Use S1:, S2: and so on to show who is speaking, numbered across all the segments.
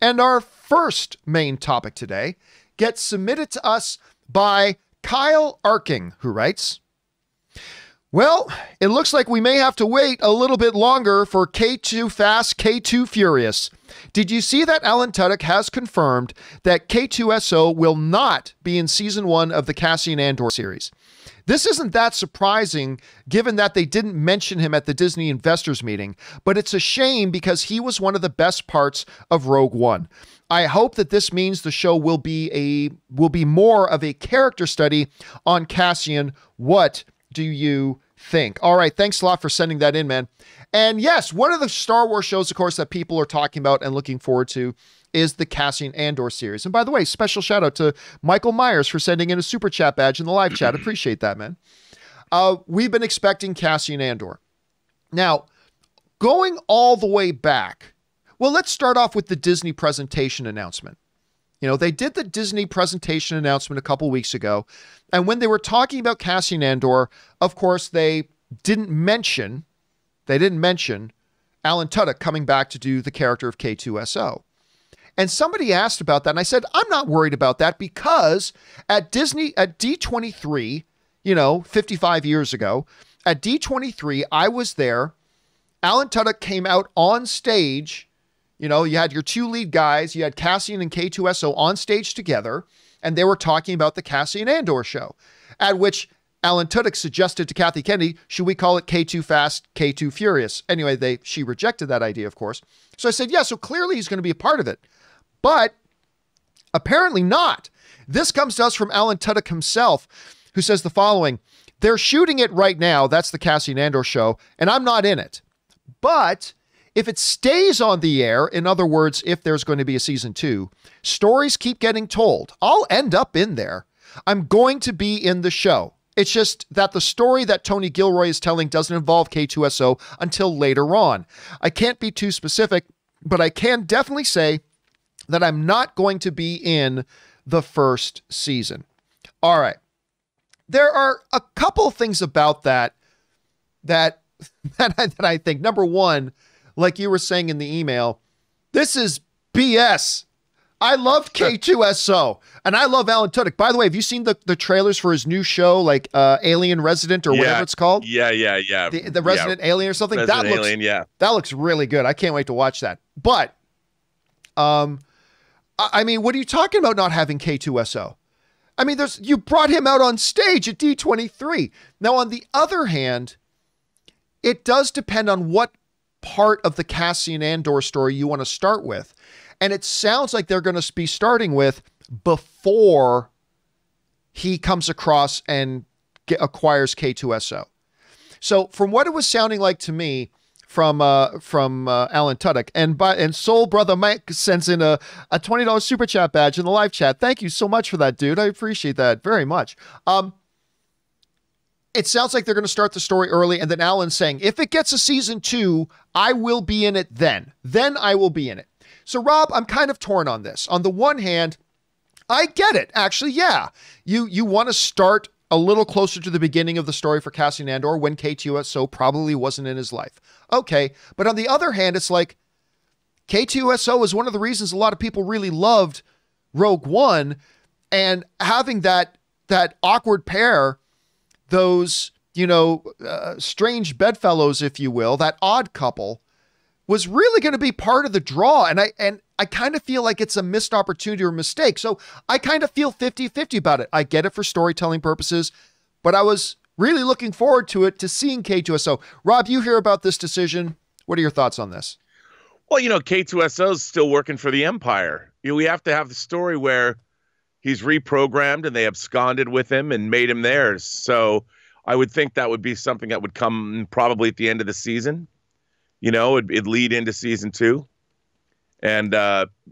S1: And our first main topic today gets submitted to us by Kyle Arking, who writes, well, it looks like we may have to wait a little bit longer for K2 Fast, K2 Furious. Did you see that Alan Tudyk has confirmed that K-2SO will not be in season 1 of the Cassian Andor series? This isn't that surprising given that they didn't mention him at the Disney investors meeting, but it's a shame because he was one of the best parts of Rogue One. I hope that this means the show will be more of a character study on Cassian. What do you think? All right, thanks a lot for sending that in, man. And yes, one of the Star Wars shows, of course, that people are talking about and looking forward to is the Cassian Andor series. And by the way, special shout out to Michael Myers for sending in a super chat badge in the live chat. Appreciate that, man. We've been expecting Cassian Andor. Now, going all the way back, well, let's start off with the Disney presentation announcement. You know, they did the Disney presentation announcement a couple weeks ago. And when they were talking about Cassian Andor, of course, they didn't mention Alan Tudyk coming back to do the character of K-2SO. And somebody asked about that, and I said, I'm not worried about that because at D23, 55 years ago, at D23, I was there. Alan Tudyk came out on stage. You had your two lead guys. You had Cassian and K-2SO on stage together, and they were talking about the Cassian Andor show, at which Alan Tudyk suggested to Kathy Kennedy, should we call it K2 Fast, K2 Furious? Anyway, she rejected that idea, of course. So I said, yeah, so clearly he's going to be a part of it. But apparently not. This comes to us from Alan Tudyk himself, who says the following: they're shooting it right now. That's the Cassian Andor show, and I'm not in it. But if it stays on the air, in other words, if there's going to be a season 2, stories keep getting told. I'll end up in there. I'm going to be in the show. It's just that the story that Tony Gilroy is telling doesn't involve K-2SO until later on. I can't be too specific, but I can definitely say that I'm not going to be in the first season. All right. There are a couple things about that I think. Number one, like you were saying in the email, this is BS. I love K-2SO and I love Alan Tudyk. By the way, have you seen the trailers for his new show, like Alien Resident or whatever it's called?
S2: Yeah.
S1: The Resident Alien or something? That looks really good. I can't wait to watch that. But, I mean, what are you talking about not having K-2SO? I mean, you brought him out on stage at D23. Now, on the other hand, it does depend on what part of the Cassian Andor story you want to start with. And it sounds like they're going to be starting with before he comes across and acquires K-2SO. So from what it was sounding like to me from Alan Tudyk, and Soul Brother Mike sends in a $20 super chat badge in the live chat. Thank you so much for that, dude. I appreciate that very much. It sounds like they're going to start the story early, and then Alan's saying, if it gets a season 2, I will be in it then. Then I will be in it. So, Rob, I'm kind of torn on this. On the one hand, I get it. Actually, yeah. You want to start a little closer to the beginning of the story for Cassian Andor when K-2SO probably wasn't in his life. Okay. But on the other hand, it's like K-2SO is one of the reasons a lot of people really loved Rogue One, and having that awkward pair, those, strange bedfellows, if you will, that odd couple, was really going to be part of the draw. And I kind of feel like it's a missed opportunity or mistake. So I kind of feel 50-50 about it. I get it for storytelling purposes, but I was really looking forward to seeing K-2SO. Rob, you hear about this decision. What are your thoughts on this?
S2: Well, K-2SO is still working for the Empire. We have to have the story where he's reprogrammed and they absconded with him and made him theirs. So I would think that would be something that would come probably at the end of the season. It'd lead into season 2 and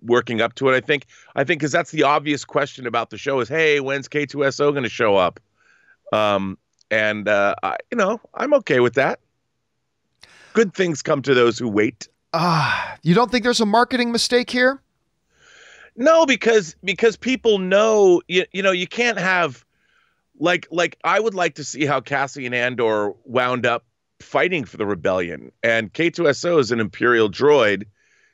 S2: working up to it. I think because that's the obvious question about the show is, hey, when's K-2SO going to show up? I'm okay with that. Good things come to those who wait.
S1: You don't think there's a marketing mistake here?
S2: No, because people know, you can't have like I would like to see how Cassian Andor wound up fighting for the rebellion, and K-2SO is an Imperial droid.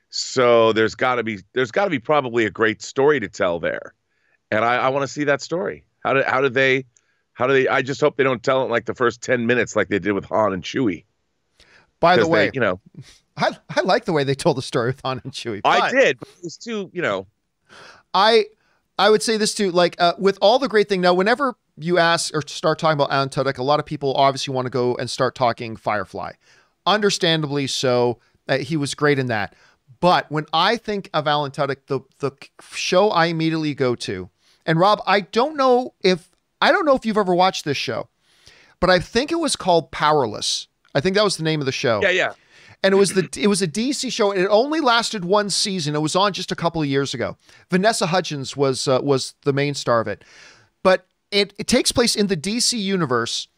S2: So there's got to be probably a great story to tell there, and I want to see that story. How do they? I just hope they don't tell it in like the first 10 minutes like they did with Han and Chewie.
S1: By the way,
S2: you know,
S1: I like the way they told the story with Han and Chewie.
S2: I did, but it was too, you know.
S1: I would say this too, like with all the great thing now, whenever you ask or start talking about Alan Tudyk, a lot of people obviously want to go and start talking Firefly. Understandably so, he was great in that. But when I think of Alan Tudyk, the show I immediately go to, and Rob, I don't know if you've ever watched this show, but I think it was called Powerless. I think that was the name of the show.
S2: Yeah.
S1: And it was a DC show. And it only lasted one season. It was on just a couple of years ago. Vanessa Hudgens was the main star of it. But it takes place in the DC universe,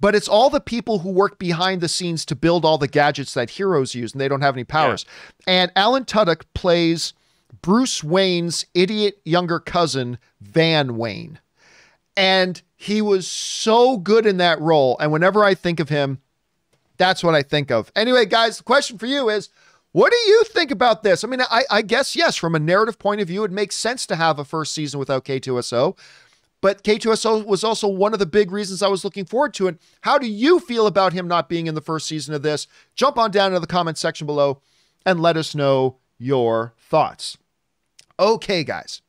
S1: but it's all the people who work behind the scenes to build all the gadgets that heroes use, and they don't have any powers. Yeah. And Alan Tudyk plays Bruce Wayne's idiot younger cousin, Van Wayne. And he was so good in that role. And whenever I think of him, that's what I think of. Anyway, guys, the question for you is, what do you think about this? I mean, I guess, yes, from a narrative point of view, it makes sense to have a first season without K-2SO. But K-2SO was also one of the big reasons I was looking forward to it. How do you feel about him not being in the first season of this? Jump on down into the comments section below and let us know your thoughts. Okay, guys.